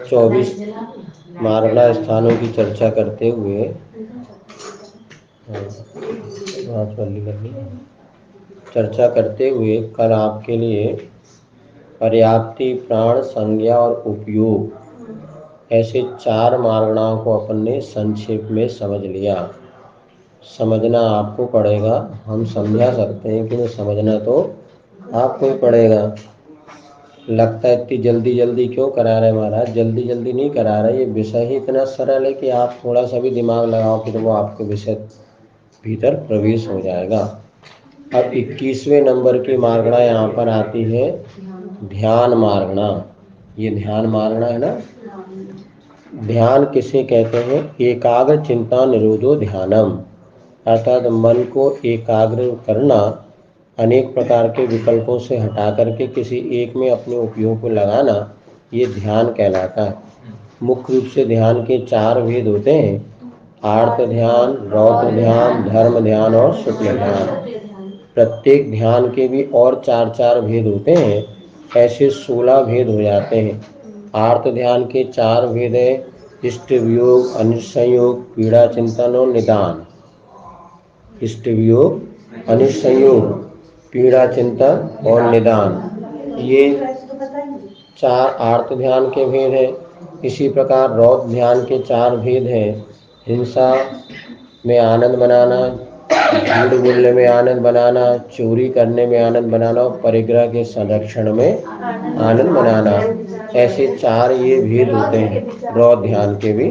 24 मार्गणा स्थानों की चर्चा करते हुए कल आपके लिए पर्याप्ति, प्राण, संज्ञा और उपयोग ऐसे 4 मार्गणाओं को अपन ने संक्षेप में समझ लिया। समझना आपको पड़ेगा, हम समझा सकते हैं कि समझना तो आपको ही पड़ेगा। लगता है इतनी जल्दी जल्दी क्यों करा रहे महाराज? जल्दी जल्दी नहीं करा रहे, ये विषय ही इतना सरल है कि आप थोड़ा सा भी दिमाग लगाओ कि तो वो आपके विषय भीतर प्रवेश हो जाएगा। अब 21वें नंबर की मार्गणा यहाँ पर आती है ध्यान मार्गणा। ये ध्यान मार्गणा है ना। ध्यान किसे कहते हैं? एकाग्र चिंता निरोधो ध्यानम, अर्थात मन को एकाग्र करना, अनेक प्रकार के विकल्पों से हटा करके किसी एक में अपने उपयोग को लगाना, ये ध्यान कहलाता है। मुख्य रूप से ध्यान के 4 भेद होते हैं: आर्त ध्यान, रौद्र ध्यान, धर्म ध्यान और शुक्ल ध्यान। प्रत्येक ध्यान के भी और 4 भेद होते हैं, ऐसे 16 भेद हो जाते हैं। आर्त ध्यान के 4 भेद है: इष्ट वियोग, अनिष्ट संयोग, पीड़ा चिंतन और निदान। इष्ट वियोग, अनिष्ट संयोग, पीड़ा चिंतन और निदान, ये 4 आर्त ध्यान के भेद हैं। इसी प्रकार रौद्र ध्यान के 4 भेद हैं: हिंसा में आनंद बनाना, झूठ बोलने में आनंद बनाना, चोरी करने में आनंद बनाना और परिग्रह के संरक्षण में आनंद बनाना। ऐसे 4 ये भेद होते हैं रौद्र ध्यान के भी।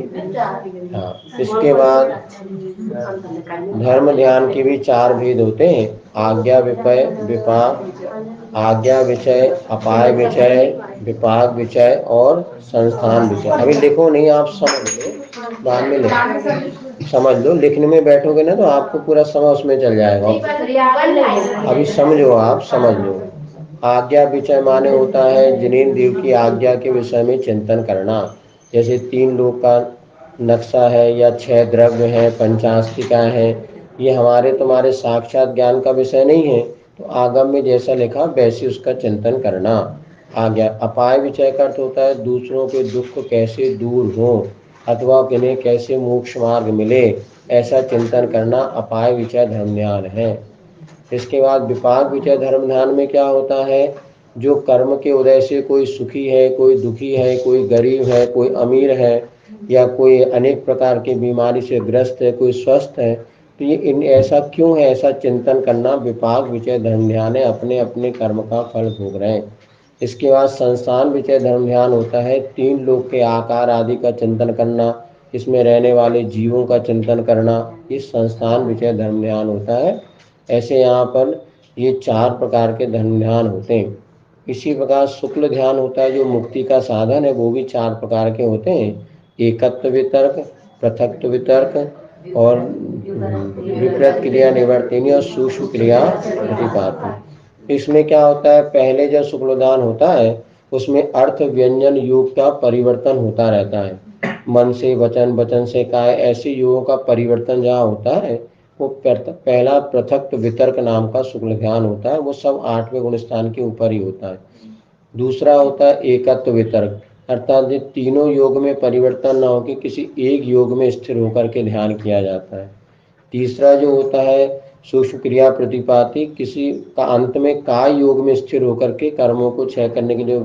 हाँ, इसके बाद धर्म ध्यान के भी 4 भेद होते हैं: आज्ञा विषय, विपाक, आज्ञा विषय, अपाय विषय, विपाक विषय और संस्थान विषय। अभी लिखो नहीं, आप समझ लो, बाद में लिखो। समझ लो, लिखने में बैठोगे ना तो आपको पूरा समय उसमें चल जाएगा। अभी समझो, आप समझ लो। आज्ञा विषय माने होता है जिनेंद्रियों की आज्ञा के विषय में चिंतन करना। जैसे 3 लोक का नक्शा है या 6 द्रव्य है, पंचास्तिका है, ये हमारे तुम्हारे साक्षात ज्ञान का विषय नहीं है, तो आगम में जैसा लिखा वैसे उसका चिंतन करना। आज्ञा। अपाय विषय का अर्थ होता है दूसरों के दुख कैसे दूर हो अथवा उन्हें कैसे मोक्ष मार्ग मिले, ऐसा चिंतन करना अपाय विषय धर्म ध्यान है। इसके बाद विपाक विषय धर्म ध्यान में क्या होता है? जो कर्म के उदय से कोई सुखी है, कोई दुखी है, कोई गरीब है, कोई अमीर है, या कोई अनेक प्रकार की बीमारी से ग्रस्त है, कोई स्वस्थ है, तो ये इन ऐसा क्यों है, ऐसा चिंतन करना विपाक विषय धर्म ध्यान है। अपने अपने कर्म का फल भोग रहे हैं। इसके बाद संस्थान विषय धर्म ध्यान होता है 3 लोक के आकार आदि का चिंतन करना, इसमें रहने वाले जीवों का चिंतन करना, ये संस्थान विषय धर्म ध्यान होता है। ऐसे यहाँ पर ये 4 प्रकार के धर्म ध्यान होते हैं। इसी प्रकार शुक्ल ध्यान होता है जो मुक्ति का साधन है, वो भी 4 प्रकार के होते हैं: एकत्व वितर्क, पृथक्त्व वितर्क और विपरीत क्रिया निवर्तिनी और सूक्ष्म क्रिया प्रतिपादन। इसमें क्या होता है? पहले जब शुक्लदान होता है उसमें अर्थ व्यंजन योग का परिवर्तन होता रहता है। मन से वचन, वचन से काय, ऐसे योगों का परिवर्तन जहाँ होता है वो पहला पृथक्त्व वितर्क नाम का शुक्ल ध्यान होता है। वो सब 8वें गुण स्थान के ऊपर ही होता है। दूसरा होता है एकत्व वितर्क, अर्थात ये तीनों योग में परिवर्तन न होकर किसी एक योग में स्थिर होकर के ध्यान किया जाता है। तीसरा जो होता है सूक्ष्म क्रिया प्रतिपाती, किसी का अंत में काय योग में स्थिर होकर के कर्मों को क्षय करने के लिए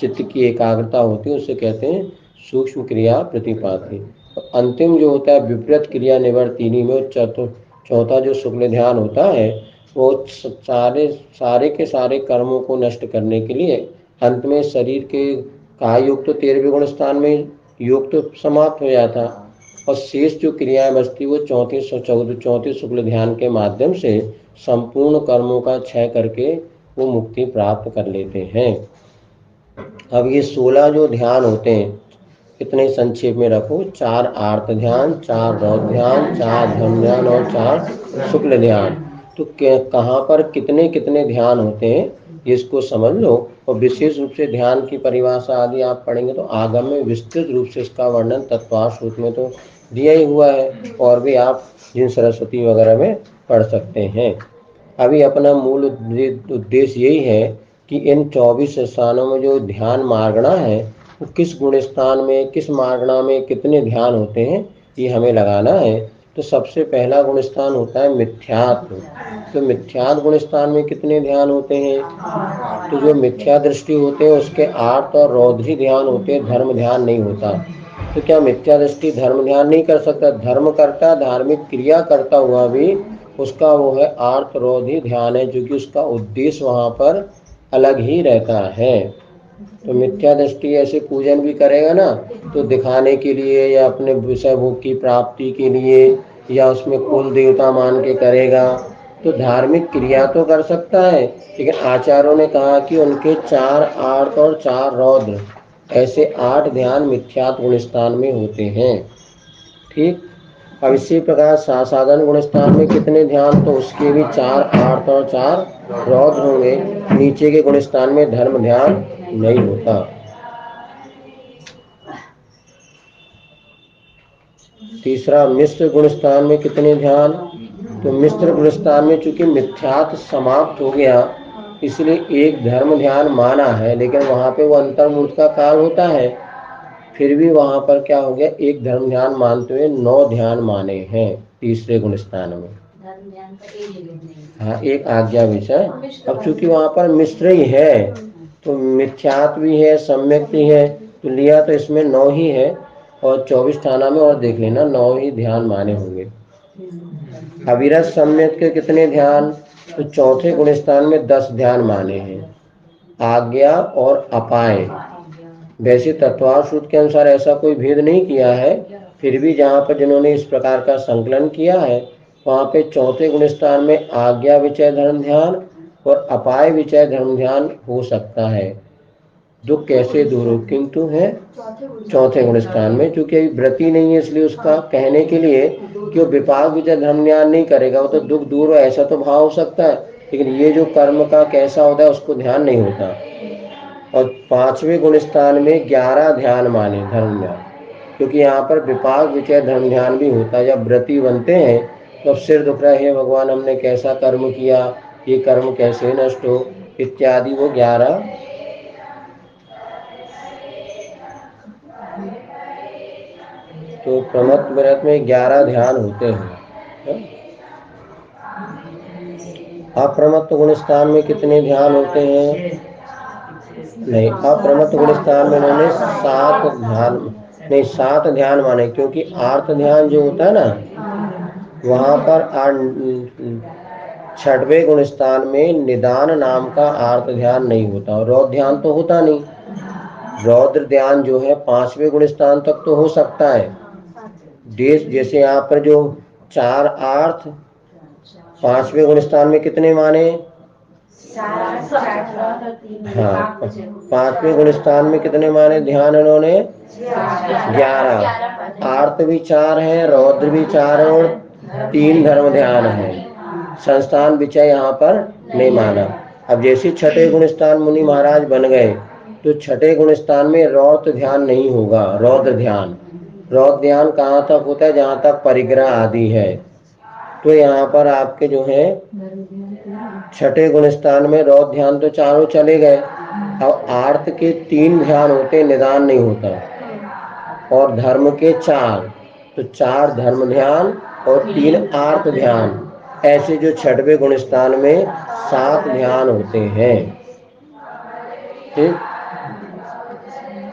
चित्त की एकाग्रता होती है, उसे कहते हैं सूक्ष्म क्रिया प्रतिपाती। अंतिम जो होता है विपरीत क्रिया निवर्तिनी में चौथा जो शुक्ल ध्यान होता है वो सारे के सारे कर्मों को नष्ट करने के लिए अंत में शरीर के काय योग तो 13वें गुण स्थान में योग तो समाप्त हो जाता और शेष जो क्रियाएं बचती वो 34 शुक्ल ध्यान के माध्यम से संपूर्ण कर्मों का क्षय करके वो मुक्ति प्राप्त कर लेते हैं। अब ये 16 जो ध्यान होते हैं इतने संक्षेप में रखो: 4 आर्त ध्यान, 4 रौद्र ध्यान, 4 धर्म ध्यान और 4 शुक्ल ध्यान। तो कहाँ पर कितने कितने ध्यान होते हैं इसको समझ लो। और विशेष रूप से ध्यान की परिभाषा आदि आप पढ़ेंगे तो आगम में विस्तृत रूप से इसका वर्णन तत्वार सूत्र में तो दिया ही हुआ है, और भी आप जिन सरस्वती वगैरह में पढ़ सकते हैं। अभी अपना मूल उद्देश्य यही है कि इन 24 स्थानों में जो ध्यान मार्गणा है वो किस गुण स्थान में, किस मार्गणा में कितने ध्यान होते हैं, ये हमें लगाना है। तो सबसे पहला गुण स्थान होता है मिथ्यात्व। तो मिथ्यात्व गुण स्थान में कितने ध्यान होते हैं? तो जो मिथ्या दृष्टि होते हैं उसके आर्त और रौद्री ध्यान होते हैं, धर्म ध्यान नहीं होता। तो क्या मिथ्या दृष्टि धर्म ध्यान नहीं कर सकता? धर्म करता, धार्मिक क्रिया करता हुआ भी उसका वो है आर्त रौद्री ध्यान है, जो कि उसका उद्देश्य वहां पर अलग ही रहता है। तो मिथ्या दृष्टि ऐसे पूजन भी करेगा ना, तो दिखाने के लिए या अपने विषय भोग की प्राप्ति के लिए या उसमें कुल देवता मान के करेगा। तो धार्मिक क्रिया तो कर सकता है, लेकिन आचार्यों ने कहा कि उनके 4 आर्त और 4 रौद्र, ऐसे 8 ध्यान मिथ्यात्व गुण स्थान में होते हैं। ठीक। अब इसी प्रकार साधन गुण स्थान में कितने ध्यान? तो उसके भी 4 आर्त और 4 रौद्र होंगे। नीचे के गुण स्थान में धर्म ध्यान नहीं होता। तीसरा मिश्र गुण स्थान में कितने ध्यान? तो मिश्र गुण स्थान में चूंकि मिथ्यात्व समाप्त हो गया, इसलिए एक धर्म ध्यान माना है, लेकिन वहां पे वो अंतर्मुख का काल होता है। फिर भी वहां पर क्या हो गया, एक धर्म ध्यान मानते हुए 9 ध्यान माने हैं तीसरे गुण स्थान में। हाँ, एक आज्ञा विषय। अब चूंकि वहां पर मिश्र ही है, तो मिथ्यात्व भी है, सम्यक भी है, तो लिया तो इसमें 9 ही है। और 24 थाना में और देख लेना 9 ही ध्यान माने होंगे। अविरत सम्यक के कितने ध्यान? तो चौथे गुण स्थान में 10 ध्यान माने हैं, आज्ञा और अपाय। वैसे तत्वार सूत्र के अनुसार ऐसा कोई भेद नहीं किया है, फिर भी जहाँ पर जिन्होंने इस प्रकार का संकलन किया है वहाँ पे चौथे गुण स्थान में आज्ञा विचय धर्म ध्यान और अपाय विचय धर्म ध्यान हो सकता है। दुख कैसे दूर हो, किंतु है चौथे गुण स्थान में, क्योंकि अभी व्रती नहीं है, इसलिए उसका कहने के लिए कि वो विपाक विचय धर्म ध्यान नहीं करेगा, वो तो दुख दूर हो ऐसा तो भाव हो सकता है, लेकिन ये जो कर्म का कैसा होता है उसको ध्यान नहीं होता। और 5वें गुण स्थान में 11 ध्यान माने धर्म ध्यान, क्योंकि यहाँ पर विपाक विचय धर्म ध्यान भी होता है। जब व्रती बनते हैं तो अब सिर दुख रहा है, भगवान हमने कैसा कर्म किया, ये कर्म कैसे नष्ट हो इत्यादि, वो 11। तो प्रमत्त व्रत में 11 ध्यान होते हैं। अप्रमत्त गुण स्थान में कितने ध्यान होते हैं? नहीं, अप्रमत्त गुण स्थान में इन्होंने 7 ध्यान, नहीं 7 ध्यान माने, क्योंकि आर्त ध्यान जो होता है ना वहां पर 6वें गुण स्थान में निदान नाम का आर्त ध्यान नहीं होता, और रौद्र ध्यान तो होता नहीं। रौद्र ध्यान जो है 5वें गुण स्थान तक तो हो सकता है। जैसे यहाँ पर जो 4 आर्थ 5वें गुण स्थान में कितने माने? हाँ, 5वें गुण स्थान में कितने माने ध्यान इन्होंने? 11। आर्त भी 4 है, रौद्र भी 4 है और 3 धर्म ध्यान है। संस्थान विचय यहाँ पर नहीं माना। अब जैसे 6ठे गुण स्थान मुनि महाराज बन गए, तो 6ठे गुण स्थान में रौद्र ध्यान नहीं होगा। रौद्र ध्यान कहाँ तक होता है? जहाँ तक परिग्रह आदि है। तो यहाँ पर आपके जो है 6ठे गुण स्थान में रौद्र ध्यान तो चारों चले गए। अब आर्त के 3 ध्यान होते, निदान नहीं होता, और धर्म के 4, तो 4 धर्म ध्यान और 3 आर्त ध्यान, ऐसे जो 6वें गुण स्थान में 7 ध्यान होते हैं। ठीक।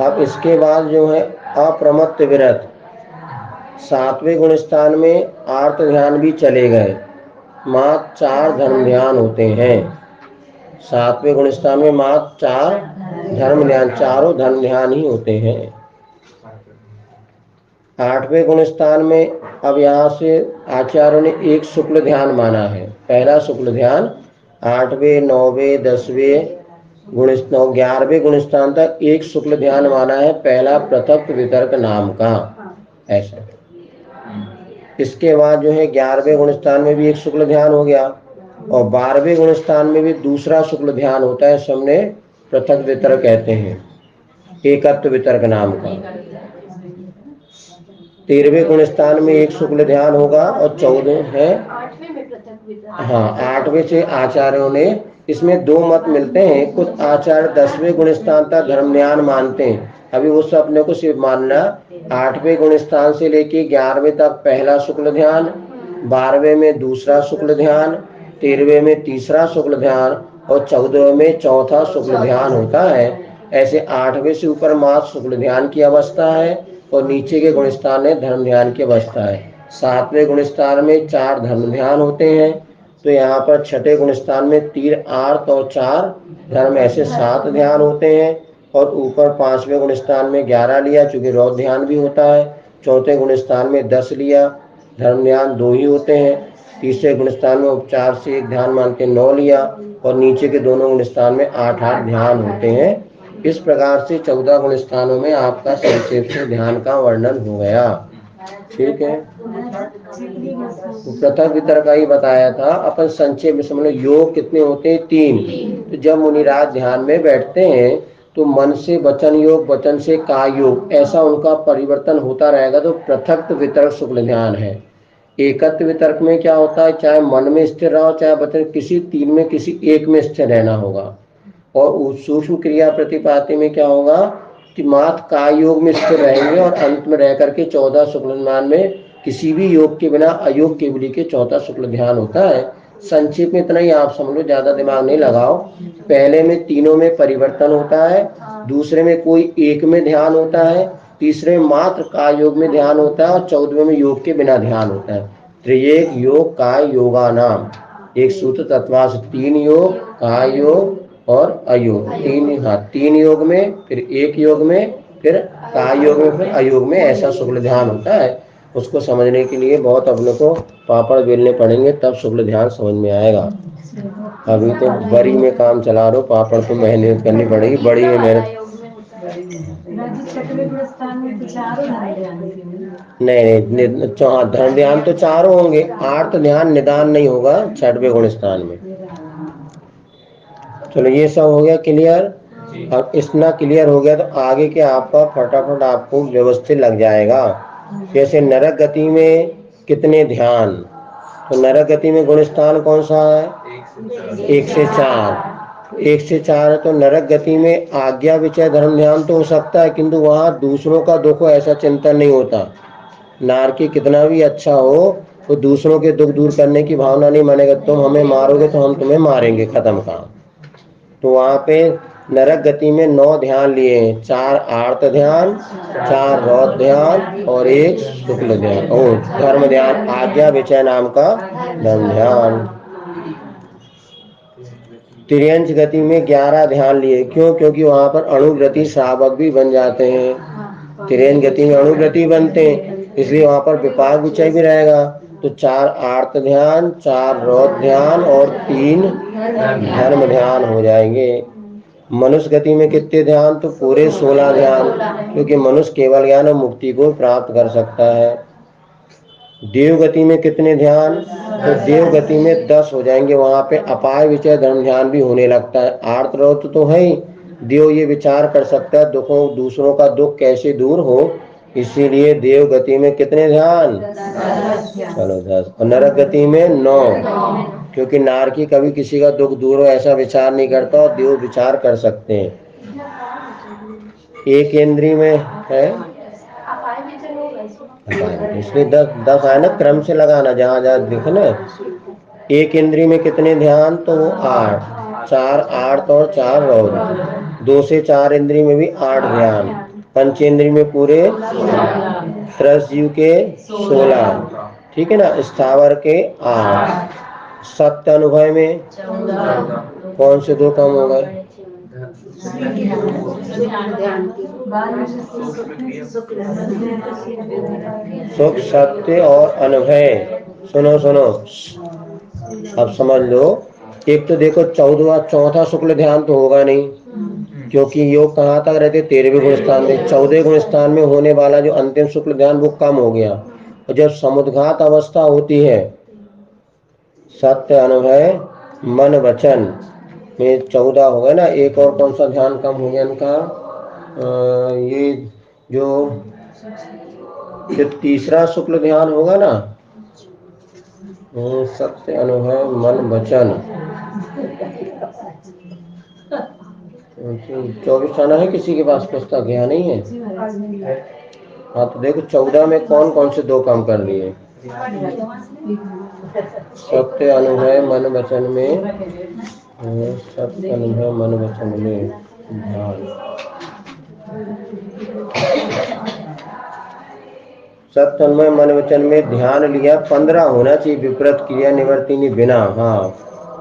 अब इसके बाद जो है अप्रमत्त विरत, 7वें गुण स्थान में आर्त ध्यान भी चले गए, मात्र 4 धर्म ध्यान होते हैं। 7वें गुण स्थान में मात्र 4 धर्म ध्यान, चारों धर्म ध्यान ही होते हैं। 8वें गुण स्थान में अब यहाँ से आचार्यों ने एक शुक्ल ध्यान माना है। पहला शुक्ल ध्यान 8वें 9वें 10वें गुण 11वें गुण स्थान तक एक शुक्ल ध्यान माना है, पहला पृथक वितर्क नाम का। ऐसा इसके बाद जो है 11वें गुण स्थान में भी एक शुक्ल ध्यान हो गया, और 12वें गुण स्थान में भी दूसरा शुक्ल ध्यान होता है, सामने पृथक वितर्क कहते हैं, एकत्व वितर्क नाम का। 13वें गुण स्थान में एक शुक्ल ध्यान होगा, और 14 है, हाँ 8वें से आचार्यों ने इसमें दो मत मिलते हैं। कुछ आचार्य 10वें गुण स्थान तक धर्म ध्यान मानते हैं। अभी उस अपने को सिर्फ मानना 8वें गुण स्थान से लेके 11वें तक पहला शुक्ल ध्यान, 12वें में दूसरा शुक्ल ध्यान, 13वें में तीसरा शुक्ल ध्यान और 14वें में चौथा शुक्ल ध्यान होता है। ऐसे 8वें से ऊपर मात्र शुक्ल ध्यान की अवस्था है और नीचे के गुण स्थान में धर्म ध्यान की अवस्था है। 7वें गुण स्थान में 4 धर्म ध्यान होते हैं। तो यहाँ पर 6ठे गुण स्थान में 3 आर्त और 4 धर्म, ऐसे 7 ध्यान होते हैं। और ऊपर 5वें गुण स्थान में 11 लिया, चूंकि रौद्र ध्यान भी होता है। चौथे गुण स्थान में 10 लिया, धर्म ध्यान 2 ही होते हैं। तीसरे गुण स्थान में उपचार से 1 ध्यान मान के 9 लिया और नीचे के दोनों गुण स्थान में 8 ध्यान होते हैं। इस प्रकार से 14 गुण स्थानों में आपका संक्षेप से ध्यान का वर्णन हो गया। ठीक है, तो पृथक वितर्क का ही बताया था। अपन संक्षेप में समझ लो, योग कितने होते हैं? 3। तो जब मुनिराज ध्यान में बैठते हैं तो मन से वचन योग, वचन से काय योग, ऐसा उनका परिवर्तन होता रहेगा। तो पृथक वितर्क शुक्ल ध्यान है। एकत्व वितर्क में क्या होता है, चाहे मन में स्थिर रहो चाहे वचन, किसी 3 में किसी एक में स्थिर रहना होगा। और सूक्ष्म क्रिया प्रतिपाती में क्या होगा कि मात्र काय योग में स्थिर रहेंगे और अंत में रह करके 14 शुक्ल ध्यान में किसी भी योग के बिना अयोग केवली के चौथा शुक्ल ध्यान होता है। संक्षेप में इतना ही आप समझ लो, ज्यादा दिमाग नहीं लगाओ। पहले में तीनों में परिवर्तन होता है, दूसरे में कोई एक में ध्यान होता है, तीसरे में मात्र काय योग में ध्यान होता है और 14वें में योग के बिना ध्यान होता है। त्रिएक योग काय योगा नाम, एक सूत्र तत्वास 3 योग, काय योग और अयोग। 3 योग में, फिर एक योग में, फिर काय योग में, फिर अयोग में, ऐसा शुक्ल ध्यान होता है। उसको समझने के लिए बहुत अपने को पापड़ बेलने पड़ेंगे, तब शुक्ल ध्यान समझ में आएगा। अभी तो बड़ी में काम चला रहा हूं, पापड़ को मेहनत करनी पड़ेगी, बड़ी में मेहनत नहीं। धर्म ध्यान तो 4 होंगे, आर्त ध्यान निदान नहीं होगा 6वें गुण स्थान में। चलो ये सब हो गया क्लियर। अब इतना क्लियर हो गया तो आगे के आपका फटाफट आपको व्यवस्थित लग जाएगा। जैसे नरक गति में कितने ध्यान, तो नरक गति में गुण स्थान कौन सा है? 1 से 4। 1 से 4 है तो नरक गति में आज्ञा विचय धर्म ध्यान तो हो सकता है, किंतु वहां दूसरों का दुख ऐसा चिंतन नहीं होता। नारकी कितना भी अच्छा हो तो दूसरों के दुख दूर करने की भावना नहीं मानेगा। तुम हमें मारोगे तो हम तुम्हें मारेंगे, खत्म काम। तो वहां पे नरक गति में 9 ध्यान लिए हैं, 4 आर्त ध्यान, 4 रौद्र ध्यान और 1 शुक्ल ध्यान और धर्म ध्यान, आज्ञा विचय नाम का धर्म ध्यान। तिर्यंच गति में 11 ध्यान लिए। क्यों? क्योंकि वहां पर अणुग्रति श्रावक भी बन जाते हैं। तिर्यंच गति में अणुग्रति बनते हैं, इसलिए वहां पर विपाक विचय भी रहेगा। तो 4 आर्त ध्यान, 4 रौद्र ध्यान और 3 धर्म ध्यान हो जाएंगे। मनुष्य गति में कितने ध्यान? तो पूरे 16 ध्यान, क्योंकि मनुष्य केवल ज्ञान और मुक्ति को प्राप्त कर सकता है। देव गति में कितने ध्यान? तो देव गति में 10 हो जाएंगे। वहां पे अपाय विचय धर्म ध्यान भी होने लगता है। आर्त रौद्र तो है ही, देव ये विचार कर सकता है दुखों, दूसरों का दुख कैसे दूर हो, इसीलिए देव गति में कितने ध्यान? चलो 10। और नरक गति में 9, क्योंकि नारकी कभी किसी का दुख दूर हो ऐसा विचार नहीं करता और देव विचार कर सकते हैं। एक इंद्री में है, इसलिए 10 आए ना, क्रम से लगाना, जहां जहां दिखे ना। एक इंद्री में कितने ध्यान? तो 8, 4 आर्त और 4 रौद्र। 2 से 4 इंद्री में भी 8 ध्यान। पंचेंद्री में पूरे 10 जीव के 16, ठीक है ना, स्थावर के 8। सत्य अनुभव में कौन से 2 कम हो गए? सुख, सत्य और अनुभव। सुनो सुनो, अब समझ लो। एक तो देखो 14वां शुक्ल ध्यान तो होगा नहीं, क्योंकि योग कहाँ तक रहते? 13वें गुण स्थान में। 14वें गुण स्थान में होने वाला जो अंतिम शुक्ल ध्यान वो कम हो गया। और जब समुद्घात अवस्था होती है, सत्य अनुभव मन वचन में 14 हो गए ना। एक और कौन सा ध्यान कम हो गया इनका? ये जो तीसरा शुक्ल ध्यान होगा ना, सत्य अनुभव मन वचन, 24 आना है किसी के पास पुस्तक? यहाँ नहीं है। हाँ तो देखो 14 में कौन कौन से दो काम कर लिए? सत्य अनुभव मन वचन में, सत्य अनुभव मन वचन में ध्यान। सत्य अनुभव मन वचन में ध्यान लिया 15 होना चाहिए, विपरीत क्रिया निवर्तिनी बिना। हाँ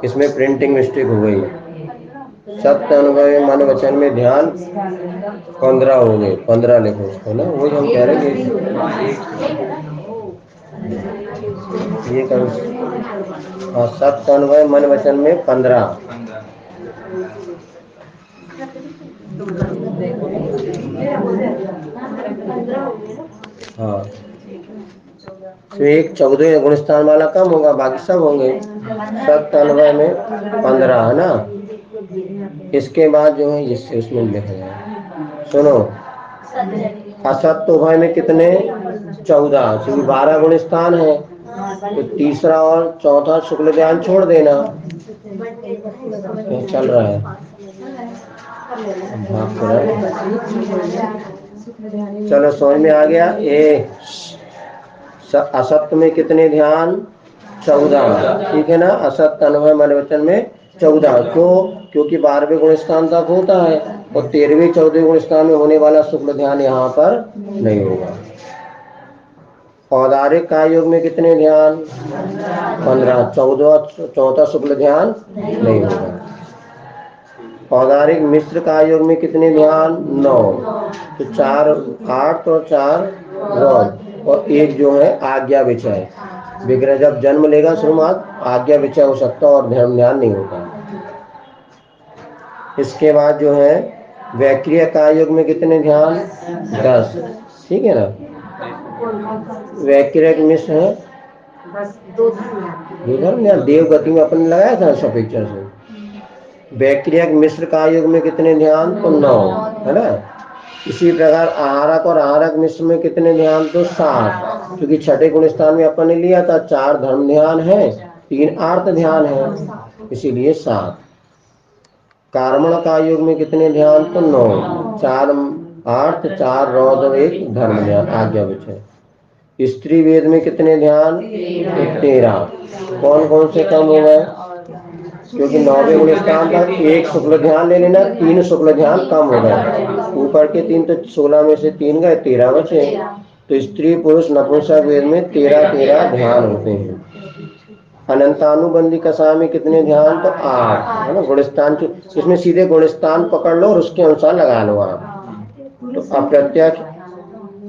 इसमें प्रिंटिंग मिस्टेक हो गई। सत्य अनुभव मन वचन में ध्यान 15 हो गए, 15 लिखो उसको ना, वही हम कह रहे हैं। ये कर, हाँ सत्य अनुभव मन वचन में 15। हाँ तो एक 14 गुणस्थान वाला कम होगा, बाकी सब होंगे। सत्य अनुभव में 15 है ना। इसके बाद जो है इससे उसमें लिखा जाए, सुनो असत्य उभय में कितने? 14, क्योंकि 12 गुण स्थान है तो तीसरा और चौथा शुक्ल ध्यान छोड़ देना। ये चल रहा है चलो समझ में आ गया। असत्य में कितने ध्यान? 14, ठीक है ना। असत्य अनुभव मन वचन में 14, क्यों? क्योंकि 12वें गुण स्थान तक होता है और 13वें 14वें गुण स्थान में होने वाला शुक्ल ध्यान यहाँ पर नहीं होगा। औदारिक का योग में कितने ध्यान? 15, 14 चौथा शुक्ल ध्यान नहीं होगा। औदारिक मिश्र का योग में कितने ध्यान? 9, तो 4 8 और 4 रौद, और एक जो है आज्ञा विचय। विग्रह जब जन्म लेगा शुरुआत आज्ञा विचय हो सकता और धर्म ध्यान नहीं होता। इसके बाद जो है वैक्रिय का योग में कितने ध्यान? 10, ठीक है ना। वैक्रिय मिश्र है दो धर्म ध्यान, देव गति में अपन लगाया था सब पिक्चर से। वैक्रियक मिश्र का योग में कितने ध्यान? तो 9 है ना। इसी प्रकार आहारक और आहारक मिश्र में कितने ध्यान? तो 7, क्योंकि छठे गुण स्थान में अपन ने लिया था 4 धर्म ध्यान है, 3 आर्त ध्यान है, इसीलिए 7। कार्मण का योग में कितने ध्यान? तो 9, 4 आर्त 4 रौद्र और 1 धर्म ध्यान आज्ञा विचय। स्त्री वेद में कितने ध्यान? 13। कौन कौन से कम हो गए? क्योंकि 9वें गुण स्थान तक 1 शुक्ल ध्यान ले लेना, 3 शुक्ल ध्यान कम हो गए, ऊपर के 3 तो 16 में से 3 गए, 13 बचे। तो स्त्री पुरुष नपुंसक वेद में 13 ध्यान होते हैं। अनंतानुबंधी कसा में कितने ध्यान? तो 8 है ना। गुणस्थान इसमें सीधे गुणस्थान पकड़ लो और उसके अनुसार लगा लो आप। तो अप्रत्यक्ष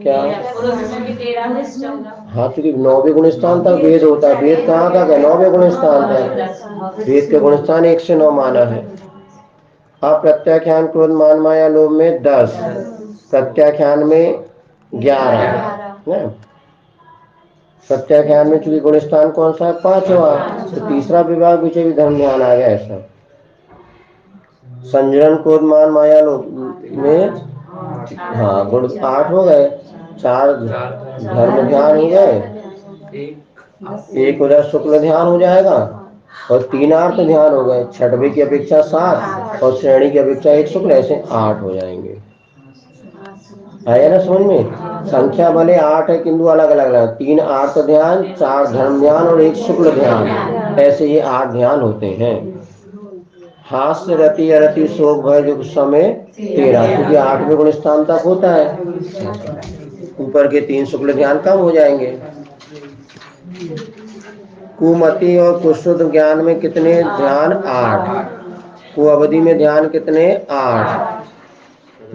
क्या? हाँ क्योंकि 9वें गुण स्थान तक वेद होता है। वेद कहाँ तक है? 9वें गुण स्थान तक। वेद के गुण स्थान 1 से 9 माना है। अप्रत्याख्यान क्रोध मान माया लोभ में 10, प्रत्याख्यान में 11। प्रत्याख्यान में चूंकि गुण स्थान कौन सा है? 5वां, तो तीसरा विभाग विषय भी धर्म ध्यान आ गया ऐसा। संजरण क्रोध मान माया लोभ में हाँ गुण 8 हो गए, 4 धर्म ध्यान हो गए, 1 उधर शुक्ल ध्यान हो जाएगा और 3 आर्त ध्यान हो गए। छठवे की अपेक्षा 7 और श्रेणी की अपेक्षा 1 शुक्ल, ऐसे 8 हो जाएंगे। आया ना समझ में? संख्या भले 8 है किंतु अलग अलग है। 3 आर्त ध्यान, 4 धर्म ध्यान और 1 शुक्ल ध्यान, ऐसे ये 8 ध्यान होते हैं। हास्य रति अरति शोक भय जो समय 13, क्योंकि 8वें गुण स्थान तक होता है, ऊपर के 3 शुक्ल ध्यान कम हो जाएंगे। कुमति और कुशुद्ध ज्ञान में कितने ध्यान? 8। कुअवधि में ध्यान कितने? 8।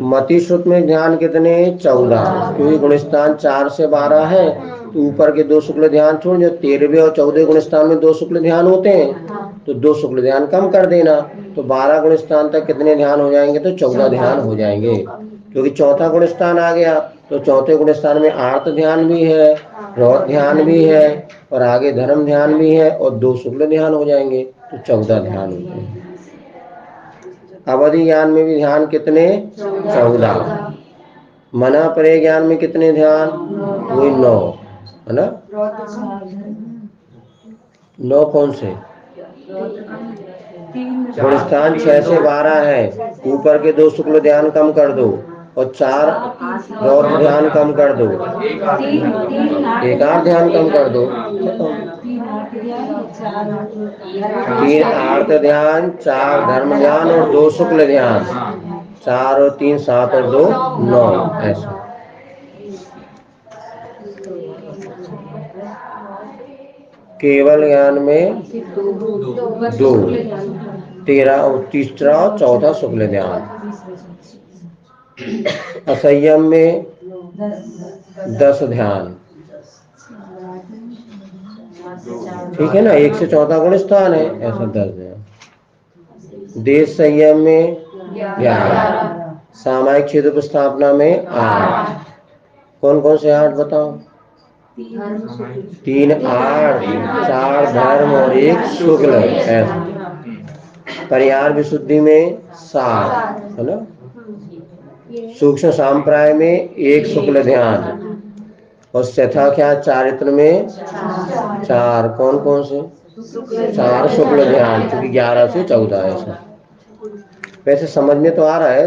मति श्रुत में ध्यान कितने? 14, क्योंकि गुणस्थान 4 से 12 है तो ऊपर के 2 शुक्ल ध्यान छोड़, जो 13वें और 14वें गुणस्थान में 2 शुक्ल ध्यान होते हैं तो 2 शुक्ल ध्यान कम कर देना, तो 12 गुणस्थान तक कितने ध्यान हो जाएंगे? तो 14 ध्यान हो जाएंगे। क्योंकि चौथा गुणस्थान आ गया तो चौथे गुणस्थान में आर्त ध्यान भी है, रौद्र ध्यान भी है और आगे धर्म ध्यान भी है और 2 शुक्ल ध्यान हो जाएंगे, तो 14 ध्यान होते हैं। अवधि ज्ञान में भी ध्यान कितने? 14। मना परे ज्ञान में कितने ध्यान? वही 9 है ना। 9 कौन से? गुणस्थान 6 से 12 है, ऊपर के 2 शुक्ल ध्यान कम कर दो और 4 रौद्र ध्यान कम कर दो, 1 आठ ध्यान कम कर दो, 3 आर्त ध्यान, 4 धर्म ध्यान और 2 शुक्ल ध्यान, 4 और 3 7 और 2 9 ऐसा। केवल ज्ञान में 2, 13 तीसरा और चौथा शुक्ल ध्यान। असंयम में 10 ध्यान, ठीक है ना, 1 से 14 गुण स्थान है, ऐसा 10 ध्यान। देश संयम में 11, सामायिक क्षेत्र उपस्थापना में 8। कौन कौन से 8 बताओ? 3 8, 4 धर्म और 1 शुक्ल, ऐसा। परिहार विशुद्धि में 7 है ना। सूक्ष्म सांप्राय में 1 शुक्ल ध्यान और यथाख्या चारित्र में 4। कौन कौन से? 4 शुक्ल ध्यान, क्योंकि 11 से 14 ऐसा। वैसे समझ में तो आ रहा है,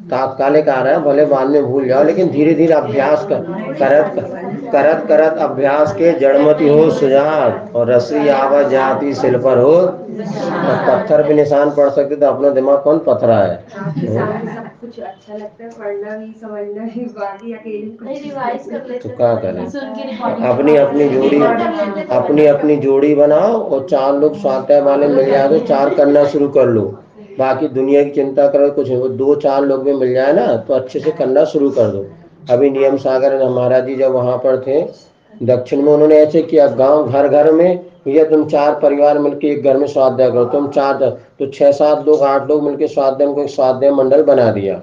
तात्कालिक आ रहा है, भले बाद में भूल जाओ, लेकिन धीरे धीरे अभ्यास करत करत अभ्यास के जड़मति हो सुजात और रसी आवत जाती सिल पर हो। और पत्थर पे निशान पड़ सकते तो अपना दिमाग कौन पथरा है। सब कुछ अच्छा लगता है, पढ़ना भी समझना भी, बाकी अकेले रिवाइज कर लेते तो क्या करें, अपनी अपनी जोड़ी बनाओ और 4 लोग स्वाध्याय वाले मिल जाए तो 4 करना शुरू कर लो। बाकी दुनिया की चिंता करो कुछ, 2-4 लोग भी मिल जाए ना तो अच्छे से करना शुरू कर दो। अभी नियम सागर महाराज जी जब वहां पर थे दक्षिण में, उन्होंने ऐसे किया, गांव घर घर में भैया तुम 4 परिवार मिलके एक घर में स्वाध्याय करो, तुम 4 तो 6-7 लोग 8 लोग मिलके स्वाध्याय को एक स्वाध्याय मंडल बना दिया।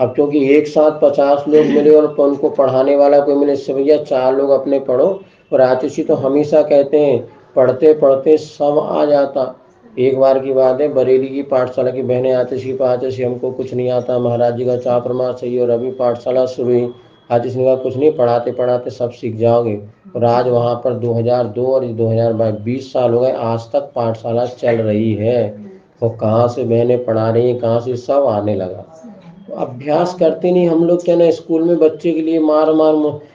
अब क्योंकि एक साथ 50 लोग मिले और उनको पढ़ाने वाला कोई मिले, इससे भैया 4 लोग अपने पढ़ो। और आतिशी तो हमेशा कहते हैं पढ़ते पढ़ते सब आ जाता। एक बार की बात है, बरेली की पाठशाला की बहनें आतिशी पर आतिशी हमको कुछ नहीं आता, महाराज जी का चापरमा चाहिए, और अभी पाठशाला शुरू हुई। आतिशी ने कहा कुछ नहीं, पढ़ाते पढ़ाते सब सीख जाओगे। और आज वहाँ पर 2002 और 2020 साल हो गए, आज तक पाठशाला चल रही है। वो कहाँ से बहनें पढ़ा रही हैं, कहाँ से सब आने लगा। तो अभ्यास करते नहीं हम लोग, क्या ना स्कूल में बच्चे के लिए मार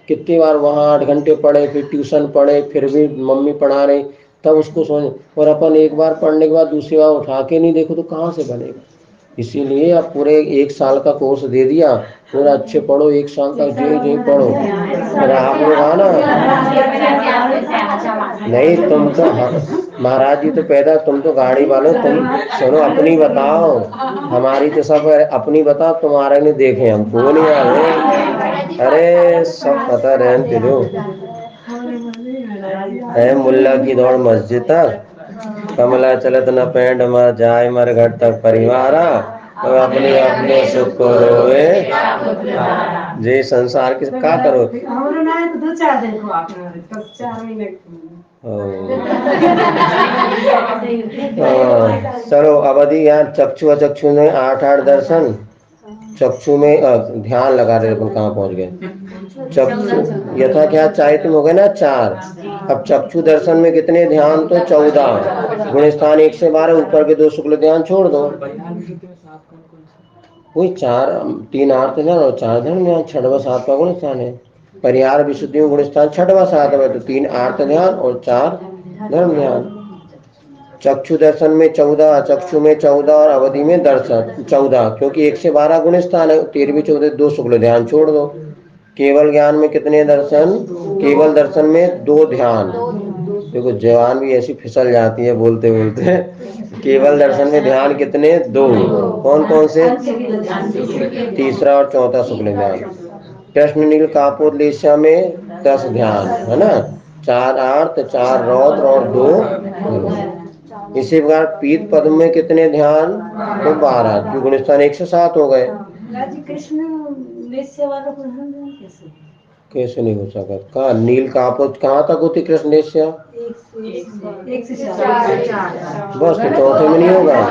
कितनी बार वहाँ 8 घंटे पढ़े, फिर ट्यूशन पढ़े, फिर भी मम्मी पढ़ा रही, तब उसको समझ। और अपन एक बार पढ़ने के बाद दूसरी बार उठा के नहीं देखो तो कहाँ से बनेगा। इसीलिए अब पूरे 1 साल का कोर्स दे दिया, पूरा अच्छे पढ़ो, 1 साल तक जी पढ़ो। और आप लोग आना नहीं, तुम तो महाराज जी तो पैदा, तुम तो गाड़ी वालों, तुम सुनो अपनी बताओ, हमारी तो सब अपनी बताओ, तुम्हारे नहीं देखे हमको नहीं आ रहे। अरे सब पता रहने दो, है मुल्ला की दौड़ मस्जिद तक, कमला चलत न पैंड मर जाए मर घर तक परिवारा, तो अपने अपने सुख को रोए जे संसार के क्या करो। चलो अवधि यहाँ चक्षु अचक्षु में 8-8 दर्शन, चक्षु में ध्यान लगा रहे अपन कहाँ पहुंच गए। चक्षु यथा क्या चाहे तुम हो गए ना 4। अब चक्षु दर्शन में कितने ध्यान, तो 14। गुण स्थान 1 से 12, ऊपर के 2 शुक्ल ध्यान छोड़ दो। वही 4 3 आर्त ध्यान और 4 धर्म ध्यान, 6वां 7वां गुण स्थान है। परिहार विशुद्धि में गुण स्थान 6वां 7वां, तो 3 आर्त ध्यान और 4 धर्म ध्यान। चक्षु दर्शन में 14, चक्षु में 14 और अवधि में दर्शन 14, क्योंकि 1 से 12 गुण स्थान है। 13वीं 14 2 शुक्ल ध्यान छोड़ दो। केवल ज्ञान में कितने दर्शन, केवल दर्शन में 2 ध्यान। देखो जवान भी ऐसी फिसल जाती है बोलते बोलते। केवल दर्शन में ध्यान कितने, 2। कौन कौन से, तीसरा और चौथा शुक्ल ध्यान। कृष्ण नील कापोद्लेशा में 10 ध्यान है ना, 4 आर्त, 4 रौद्र और 2। इसी प्रकार पीत पद्म में कितने ध्यान, तो 12, जो गुणस्थान 1 से 7 हो गए। कैसे नहीं हो सकता, कहा नील कापोद कहाँ तक होती कृष्ण लेस्या, बस तो चौथे में नहीं होगा।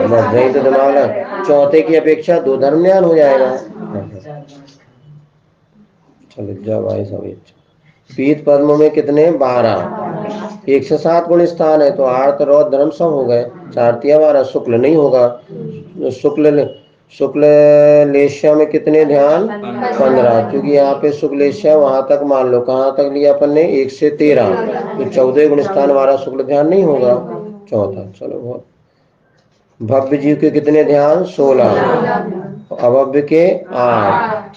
बस यही तो दिमाग लगा, चौथे की अपेक्षा 2 धर्म ज्ञान हो जाएगा। चलो जब आए सभी। पीत पद्म में कितने 12, 1 से 7 गुण स्थान है तो आर्त रौद्र धर्म सब हो गए, 4 तिया 12, शुक्ल नहीं होगा। शुक्ल लेशिया में कितने ध्यान 15, क्योंकि यहाँ पे शुक्लेशिया वहां तक मान लो, कहाँ तक लिया अपन ने 1 से 13, तो 14 गुण स्थान वाला शुक्ल ध्यान नहीं होगा, चौथा। चलो बहुत। भव्य जीव के कितने ध्यान 16, अभव्य के 8,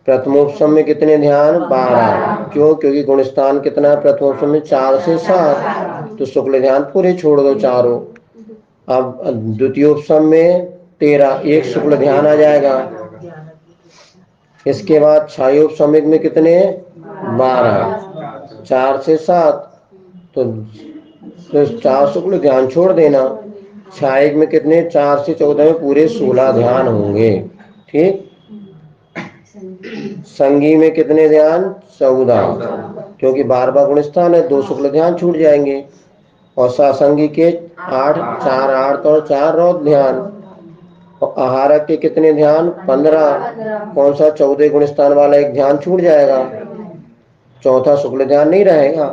प्रथमोपसम में कितने ध्यान 12, क्यों? क्योंकि गुणस्थान कितना है प्रथमोपसम में 4 से 7, तो शुक्ल ध्यान पूरे छोड़ दो चारों। अब द्वितीयोपसम में 13, एक शुक्ल ध्यान आ जाएगा। इसके बाद छायोपसमिक में कितने 12, 4 से 7, तो 4 शुक्ल ध्यान छोड़ देना। छायिक में कितने 4 से 14 में पूरे 16 ध्यान होंगे, ठीक। संगी में कितने ध्यान 14, क्योंकि 12 गुण स्थान है, 2 शुक्ल ध्यान छूट जाएंगे। और सासंगी के 8, 4 आर्त और 4 रौद्र ध्यान। और आहारक के कितने ध्यान 15, कौन सा 14 गुण स्थान वाला एक ध्यान छूट जाएगा, चौथा शुक्ल ध्यान नहीं रहेगा।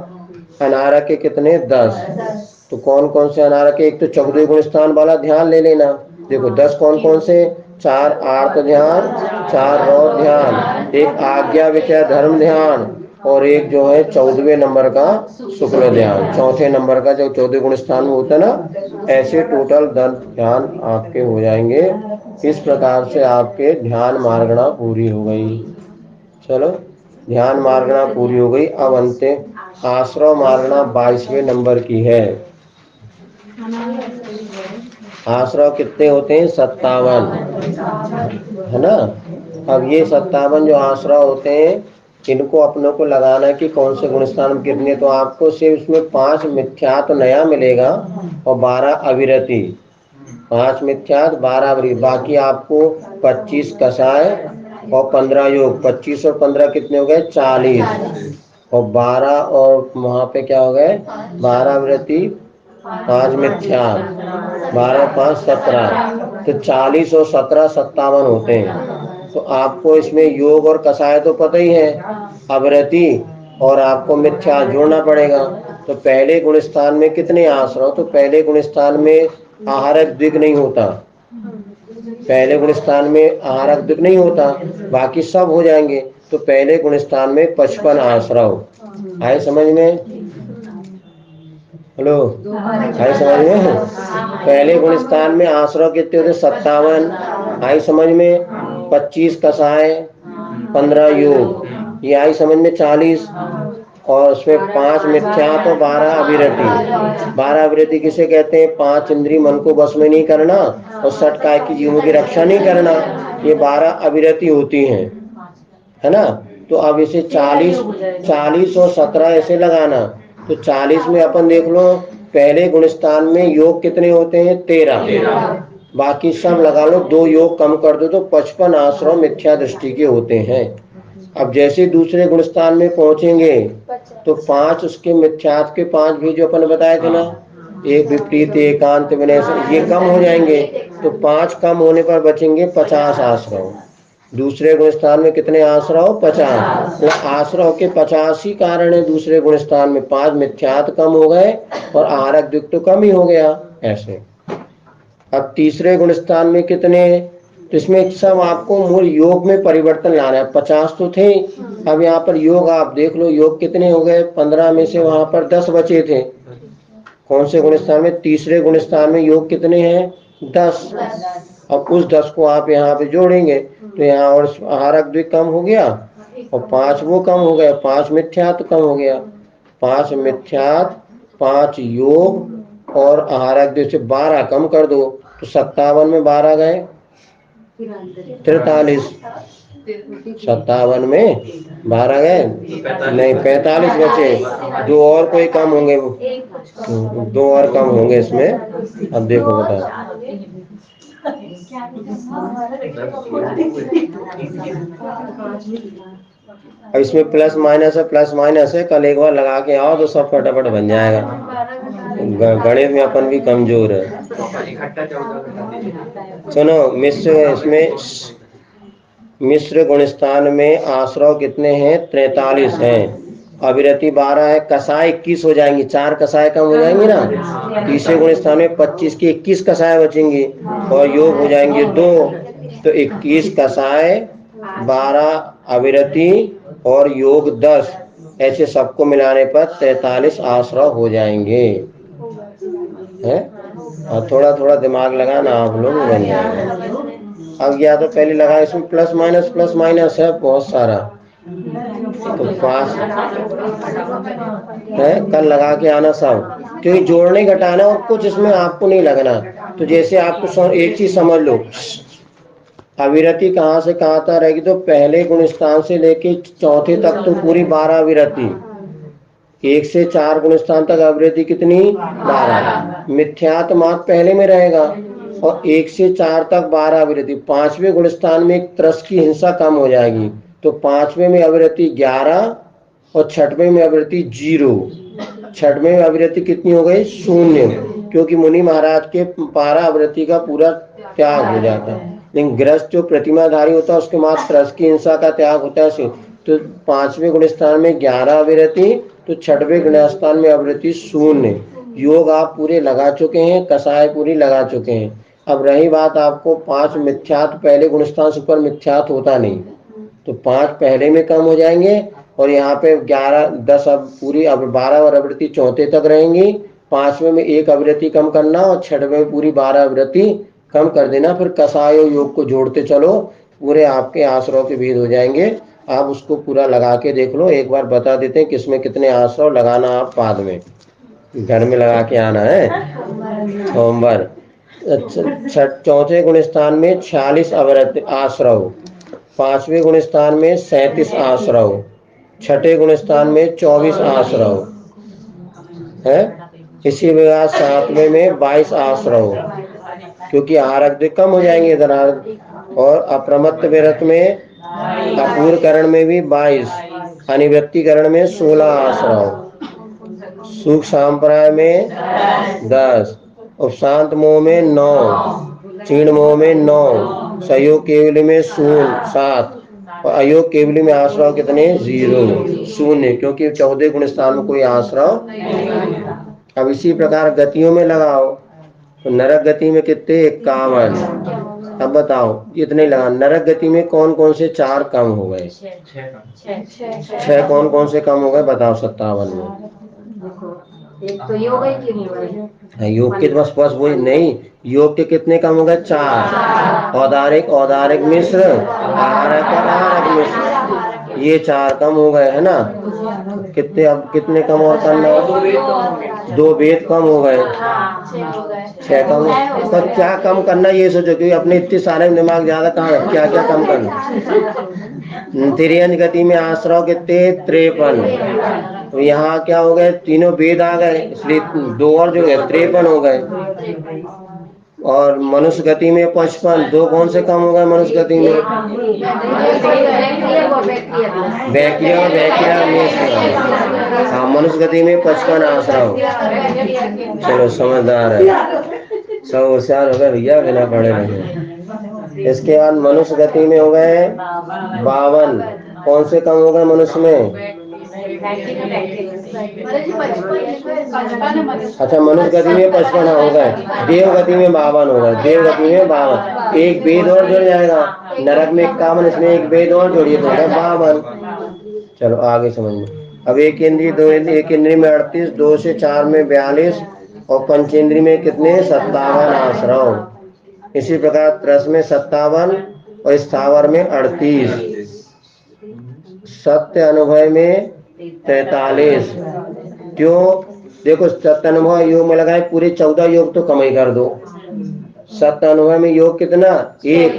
अनारक के कितने 10, तो कौन कौन से अनारक के, एक तो 14 गुण स्थान वाला ध्यान ले लेना। देखो 10 कौन कौन से, 4 आर्त ध्यान, 4 रौद्र ध्यान, एक आज्ञा विचय धर्म ध्यान, और एक जो है 14वें नंबर का शुक्ल ध्यान, चौथे नंबर का जो 14 गुण स्थान में होता है ना। ऐसे टोटल 10 ध्यान आपके हो जाएंगे। इस प्रकार से आपके ध्यान मार्गणा पूरी हो गई। चलो ध्यान मार्गणा पूरी हो गई। अब अंते आश्रव मार्गणा 22वें नंबर की है। आश्रव कितने होते हैं 57, है ना। अब ये 57 जो आश्रव होते हैं, इनको अपनों को लगाना है कि कौन से गुण स्थान में कितने। तो आपको सिर्फ इसमें 5 मिथ्यात्व नया मिलेगा और 12 अविरति, 5 मिथ्यात्व 12 अविरति, बाकी आपको 25 कषाय और 15 योग, 25 और 15 कितने हो गए 40, और 12 और वहां पे क्या हो गए 12 अविरति 5 मिथ्यात्व, 12 5 17, तो 40 और 17 57 होते हैं। तो आपको इसमें योग और कषाय तो पता ही है, अविरति और आपको मिथ्या जोड़ना पड़ेगा। तो पहले गुण स्थान में कितने आश्रव, तो पहले गुण स्थान में आहारक द्विग नहीं होता, पहले गुण स्थान में आहारक द्विग नहीं होता, बाकी सब हो जाएंगे। तो पहले गुण स्थान में 55 आश्रव आए समझ में। हेलो आई समझ में। पहले गुण स्थान में आश्रव कितने होते 57, आई समझ में। 25 कषाय, 15 योग, ये आई समझ में 40, और उसमें 5 मिथ्या तो 12 अविरति। 12 अविरति किसे कहते हैं, 5 इंद्रिय मन को बस में नहीं करना और 60 काय की जीवों की रक्षा नहीं करना, ये 12 अविरति होती हैं, है ना। तो अब इसे 40 और 17 ऐसे लगाना। तो 40 में अपन देख लो पहले गुण स्थान में योग कितने होते हैं 13, बाकी सब लगा लो, 2 योग कम कर दो तो 55 आश्रव मिथ्या दृष्टि के होते हैं। अब जैसे दूसरे गुण स्थान में पहुंचेंगे तो 5 उसके मिथ्यात्व के 5 भी जो अपन बताए थे ना, एक विपरीत एकांत विनय, ये कम हो जाएंगे। तो 5 कम होने पर बचेंगे 50 आश्रव। दूसरे गुण स्थान में कितने आश्रव 50, तो आश्रव के 50 ही कारण है। दूसरे गुण स्थान में 5 मिथ्यात्व कम हो गए और आहारक द्विग तो कम ही हो गया ऐसे। अब तीसरे गुण स्थान में कितने, तो इसमें सब आपको मूल योग में परिवर्तन लाना है। 50 तो थे, अब यहाँ पर योग आप देख लो, योग कितने हो गए 15 में से वहां पर 10 बचे थे। कौन से गुण स्थान में, तीसरे गुण स्थान में योग कितने हैं 10। अब उस 10 को आप यहाँ पे जोड़ेंगे तो यहाँ और आहारक द्विग कम हो गया और 5 वो कम हो गया, 5 मिथ्यात्व कम हो गया, 5 मिथ्यात्व 5 योग और आहारक द्विग से 12 कम कर दो तो 57 में 12 गए 43, 57 में 12 गए नहीं 45 बचे, 2 और कोई कम होंगे, 2 और कम होंगे इसमें। अब देखो बताओ अब इसमें प्लस माइनस है, प्लस माइनस है, कल एक बार लगा के आओ तो सब फटाफट बन जाएगा। गणित में अपन भी कमजोर है। सुनो मिश्र, इसमें मिश्र गुण स्थान में आश्रव कितने हैं 43 हैं। अविरति 12 है, कसाय 21 हो जाएंगी, 4 कसाय कम हो जाएंगी ना, तीसरे गुण स्थान में 25 की 21 कसाय बचेंगी और योग हो जाएंगे 2, तो 21 कसाय, 12 अविरति और योग 10, ऐसे सबको मिलाने पर 43 आश्रव हो जाएंगे है। और थोड़ा थोड़ा दिमाग लगाना आप लोग बन जाएगा। अब या तो पहले लगा, इसमें प्लस माइनस है बहुत सारा, तो 5 है, कल लगा के आना सब, क्योंकि जोड़ने घटाना और कुछ इसमें आपको नहीं लगना। तो जैसे आपको एक चीज समझ लो, अविरति कहाँ से कहाँ तक रहेगी, तो पहले गुण स्थान से लेके चौथे तक तो पूरी 12 अविरति, 1 से 4 गुण स्थान तक अविरति कितनी 12, मिथ्यात्व मात्र पहले में रहेगा, और 1 से 4 तक 12 अविरति, 5वें गुण स्थान में त्रस की हिंसा कम हो जाएगी, तो 5वें में अविरति 11 और 6वें में अविरति 0, 6वें में अविरति कितनी हो गई 0, क्योंकि मुनि महाराज के 12 अविरति का पूरा त्याग हो जाता है। लेकिन ग्रस्त जो प्रतिमाधारी होता है उसके मात्र त्रस की हिंसा का त्याग होता है, तो 5वें गुण स्थान में 11 अविरति, तो 6वें गुण स्थान में अविरति 0। योग आप पूरे लगा चुके हैं, कसाय पूरी लगा चुके हैं। अब रही बात आपको 5 मिथ्यात्व, पहले गुण स्थान से ऊपर मिथ्यात्व होता नहीं, तो 5 पहले में कम हो जाएंगे, और यहाँ पे 11 10 अब पूरी, अब 12 और अविरति चौथे तक रहेंगी, 5वें में 1 अविरति कम करना और 6वें में पूरी 12 अविरति कम कर देना, फिर कसाय और योग को जोड़ते चलो, पूरे आपके आश्रव के भेद हो जाएंगे। आप उसको पूरा लगा के देख लो, एक बार बता देते हैं किसमें कितने आश्रव लगाना, आप बाद में घर में लगा के आना है सोमवार। चौथे गुण स्थान में 46 अविरति आश्रव, 5वें गुण स्थान में 37 आश्रव, 6ठे गुण स्थान में 24 आश्रव है। इसी प्रकार 7वें में 22 आश्रव, क्योंकि आहारक कम हो जाएंगे इधर, और अप्रमत्त विरत में अपूर्व करण में भी 22, अनिवृत्ति करण में 16 आश्रव, सुख सांप्राय में 10, उपशांत मोह में 9, क्षीण मोह में 9, सहयोग केवली में 7, और अयोग केवली में आश्रव कितने 0, क्योंकि 14 गुण स्थान में कोई आश्रव। अब इसी प्रकार गतियों में लगाओ, तो नरक गति में कितने 51। अब बताओ इतने लगा, नरक गति में कौन कौन से 4 कम हो गए, 6 कौन कौन से कम हो गए बताओ 57 में। एक तो योग ही नहीं हुआ, योग के बस वही नहीं, योग के कितने कम हो गए 4, औदारिक मिश्र, आहारक मिश्र, ये 4 कम हो गए है ना। कितने, अब कितने कम और करना, 2 वेद कम हो गए, 6 कम। तो क्या कम करना ये सोचो, क्योंकि अपने इतने सारे दिमाग ज्यादा कहाँ है, क्या क्या कम करना। तिर्यंज गति में आश्रव कितने 53, तो यहाँ क्या हो गए, तीनों वेद आ गए, इसलिए 2 और जो है 53 हो गए। और मनुष्य गति में 55, 2 कौन से कम हो गए मनुष्य गति में, बैक्रिया हाँ, मनुष्य गति में 55 आश्रम। चलो समझदार है, सब होशियार हो गए भैया, बिना पढ़े रहे। इसके बाद मनुष्य गति में हो गए 52, कौन से कम हो गए मनुष्य में, अच्छा मनुष्य गति में 55 हो गए, देव गति में 52 हो गए, देव गति में 52, एक वेद और जुड़ जाएगा, नरक में 51, इसमें एक वेद और जोड़िए तो 52। चलो आगे समझ में। अब एक इंद्रिय एक इंद्रिय में 38, 2 से 4 में 42, और पंचेंद्रिय में कितने 57 आश्रव। इसी प्रकार त्रस में 57 और स्थावर में 38, सत्य अनुभव में 43। क्यों, देखो सत्य अनुभव योग में लगाए पूरे 14 योग तो कम ही कर दो, सत्य अनुभव में योग कितना 1,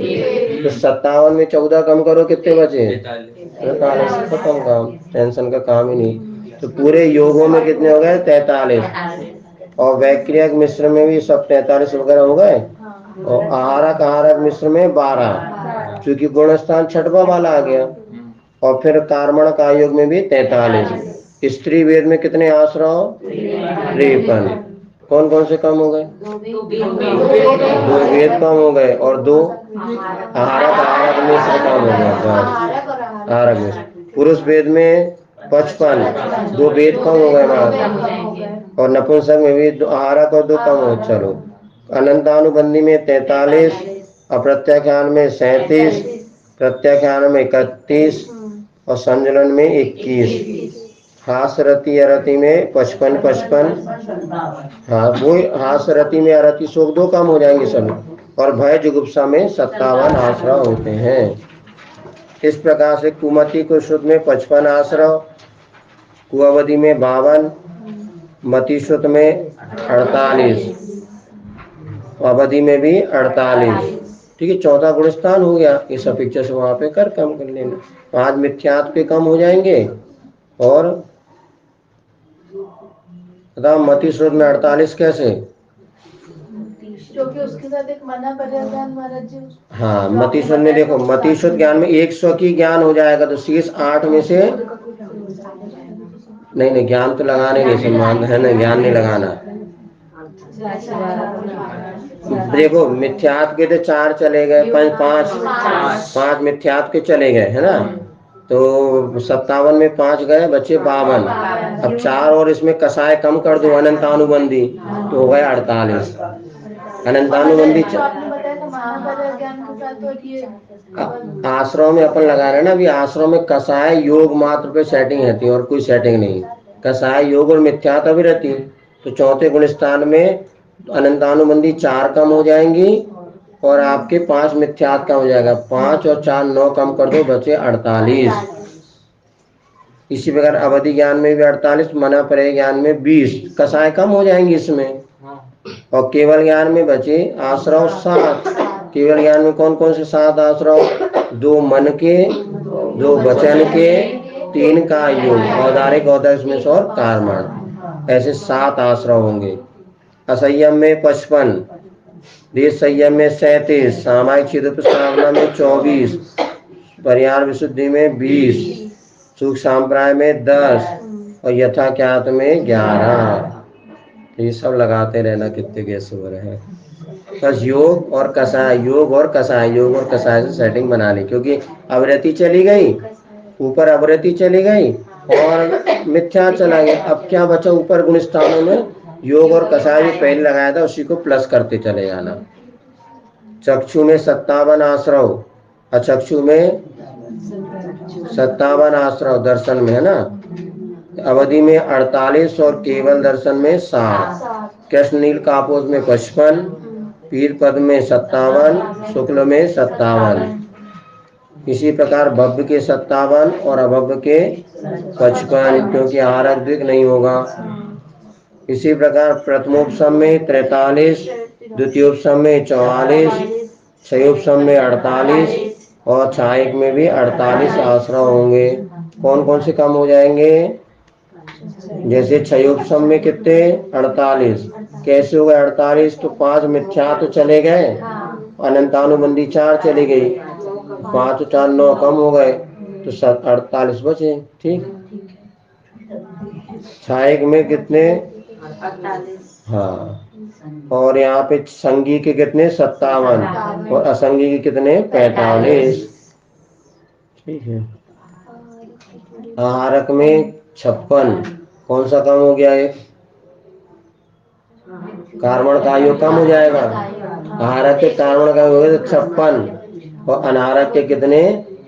तो 57 में 14 कम करो कितने बचे 43, खत्म काम, टेंशन का काम ही नहीं। तो पूरे योगों में कितने हो गए 43, और वैक्रियक मिश्र में भी सब 43 वगैरह हो गए, और आहारक मिश्र में 12, क्योंकि गुण स्थान 6वां वाला आ गया, और फिर कार्मण का योग में भी 43। स्त्री वेद में कितने आश्रव 53, कौन कौन से कम हो गए, 2 वेद कम हो गए, और 2 आहारक मिश्र कम हो गया, आहारक मिश्र। पुरुष वेद में 55, 2 वेद कम हो गए बात, और नपुंसक में भी आहारक और 2 कम हो। चलो, अनंतानुबंधी में 43, अप्रत्याख्यान में 37, प्रत्याख्यान में 31 और संजुलन में 21। हासरति अरति में 55। हाँ, वो हासरति में अरति शोक 2 कम हो जाएंगे सभी, और भय जुगुप्सा में 57 आश्रय होते हैं। इस प्रकार से कुमति को श्रुत में 55 आश्रय, कुअवधि में 52, मति श्रुत में 48, अवधि में भी 48। ठीक है, 14 गुणस्थान हो गया। इस अपेक्षा से वहां पे कर कम कर लेना, 5 मिथ्यात्व पे कम हो जाएंगे। और मति श्रुत में 48 कैसे? क्योंकि उसके साथ एक मना पर्याज्ञान महाराज जी। हाँ, मति श्रुत में देखो, मति श्रुत ज्ञान में 100 की ज्ञान हो जाएगा, तो शेष 8 में से नहीं, ज्ञान तो लगाने नहीं सम्मान है ना, ज्ञान नहीं लगाना। देखो, मिथ्यात्व के तो 4 चले गए, 5 मिथ्यात्व के चले गए, है ना। तो 57 में 5 गए, बचे 52। अब 4 और इसमें कसाय कम कर दो, अनंतानुबंधी, तो हो गए 48। अनंतानुबंधी आश्रम में अपन लगा रहे हैं ना, अभी आश्रम में कसाय योग मात्र पे सेटिंग रहती है और कोई सेटिंग नहीं। कसाय योग और मिथ्यात्व भी रहती है। तो चौथे गुण स्थान में अनंतानुबंधी 4 कम हो जाएंगी और आपके 5 मिथ्यात्व कम हो जाएगा। 5 और 4 9 कम कर दो, बचे 48। इसी प्रकार अवधि ज्ञान में भी 48, मना परे ज्ञान में 20, कसाय कम हो जाएंगी इसमें। और केवल ज्ञान में बचे आश्रव 7। केवल ज्ञान में कौन कौन से 7 आश्रव? 2 मन के, 2 वचन के, 3 का योग, औदारिक औदारिक में और कार्मण, ऐसे 7 आश्रव होंगे। असंयम में 55, देश संयम में 37, सामायिक चिद प्रस्तावना में 24, परिहार विशुद्धि में 20, सुख सांप्राय में 10 और यथाख्यात में 11। ये सब लगाते रहना कितने कैसे हो रहे हैं। बस योग और कसाय, योग और कसाय, योग और कसाय से सेटिंग बना ली, क्योंकि अवरति चली गई, ऊपर अवरति चली गई और मिथ्या चला गया। अब क्या बचा ऊपर गुण स्थानों में? योग और कसाय जो पहले लगाया था उसी को प्लस करते चले जाना। चक्षु में 57 आश्रव, अचक्षु में 57 आश्रव दर्शन में, है ना। अवधि में 48 और केवल दर्शन में 7। कृष्ण नील कापोज में 55, पीर पद में 57, शुक्ल में 57। इसी प्रकार भव्य के 57 और अभव्य के 55, क्योंकि आहारक द्विक नहीं होगा। इसी प्रकार प्रथमोपसम में 43, द्वितीयोपसम में 44, छयोपसम में 48 और छायक में भी 48 आश्रय होंगे। कौन कौन से कम हो जाएंगे? जैसे छयोपसम में कितने? 48। कैसे हो गए 48? तो 5 मिथ्या तो चले गए, अनंतानुबंधी 4 चली गई, 5 4 9 कम हो गए, तो 48 बचे। ठीक, छायक में कितने? 48। हाँ, और यहाँ पे संगी के कितने? 57 और असंगी के कितने? 45। ठीक है। आहारक में 56, कौन सा कम हो गया? एक कार्बन का योग कम हो जाएगा। आहारक के कार्बन का योग 56 और अनारक के कितने?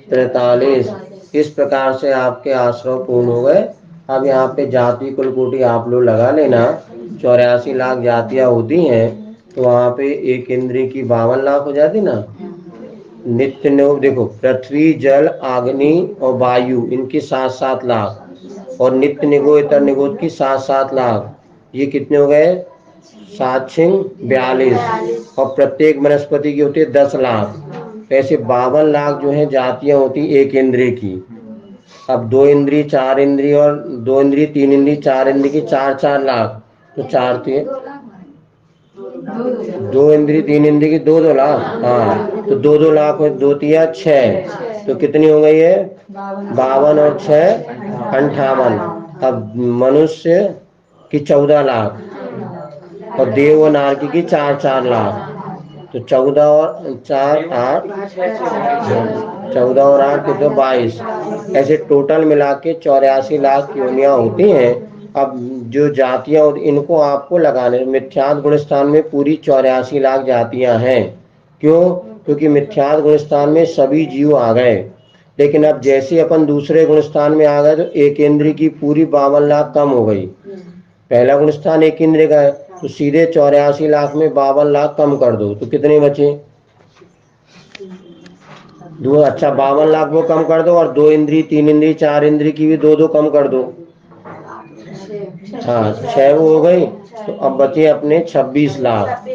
43। इस प्रकार से आपके आश्रय पूर्ण हो गए। अब यहाँ पे जाति कुलकोटि आप लोग लगा लेना। 84 लाख जातियां होती हैं, तो वहाँ पे एक इंद्रिय की 52 लाख हो जाती ना। नित्य नियोग देखो, पृथ्वी जल अग्नि और वायु इनकी 7-7 लाख, और नित्य निगो इतर निगोद की 7-7 लाख। ये कितने हो गए? 7 × 42 और प्रत्येक वनस्पति की होती है 10 लाख। ऐसे 52 लाख जो है जातियां होती एक इंद्रिय की। अब 2 इंद्रिय 4 इंद्रिय और 2 इंद्रिय 3 इंद्रिय 4 इंद्रिय की 4-4 लाख, तो 4 3 2 इंद्रिय 3 इंद्रिय की 2-2 लाख। हाँ, तो 2-2 लाख में 2 तिया 6, तो कितनी हो गई है? 52 और 6 58। अब मनुष्य की 14 लाख और देव और नारकी की 4-4 लाख, तो 14 और 4 8, 14 और 8 कितने 22। ऐसे टोटल मिला के 84 लाख योनियां होती हैं। अब जो जातियां इनको आपको लगाने, मिथ्यात्व गुणस्थान में पूरी 84 लाख जातियां हैं। क्यों? क्योंकि मिथ्यात्व गुणस्थान में सभी जीव आ गए, लेकिन अब जैसे अपन दूसरे गुणस्थान में आ गए तो एक इंद्रिय की पूरी 52 लाख कम हो गई। पहला गुणस्थान एक इंद्रिय का है, तो सीधे 84 लाख में 52 लाख कम कर दो तो कितने बचे? दो। अच्छा, 52 लाख वो कम कर दो और 2 इंद्रिय 3 इंद्रिय 4 इंद्रिय की भी 2 2 कम कर दो। हाँ, 6 वो हो गई। तो अब बचे अपने 26 लाख।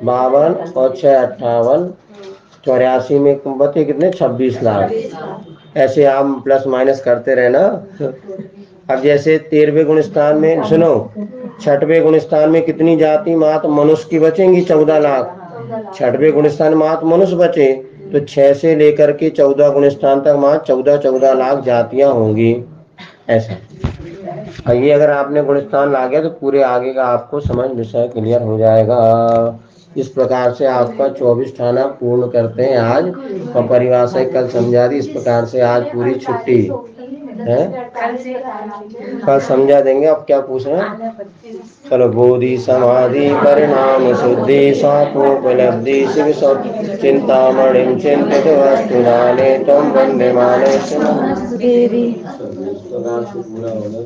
52 और 6 58, 84 में बचे कितने? 26 लाख। ऐसे आप प्लस माइनस करते रहना। अब जैसे 13वें गुणस्थान में सुनो, 6वें गुणस्थान में कितनी जाति मात्र मनुष्य की बचेंगी? 14 लाख। 6वें गुणस्थान मात्र मनुष्य बचे, तो 6 से लेकर के 14 गुणस्थान तक मात्र 14 लाख जातियां होंगी। ऐसा ये अगर आपने गुणस्थान ला गया तो पूरे आगे का आपको समझ विषय क्लियर हो जाएगा। इस प्रकार से आपका 24 ठाना पूर्ण करते हैं आज, और परिभाषा कल समझा दी। इस प्रकार से आज पूरी छुट्टी है, कल समझा देंगे। अब क्या पूछ रहे हैं? चलो, बोधि समाधि परिणाम शुद्धि सात्वोपलब्धि शिव चिंतामणि चिंतित वस्तु नाने तम वंदे माने। देवी इस प्रकार से पूरा होगा।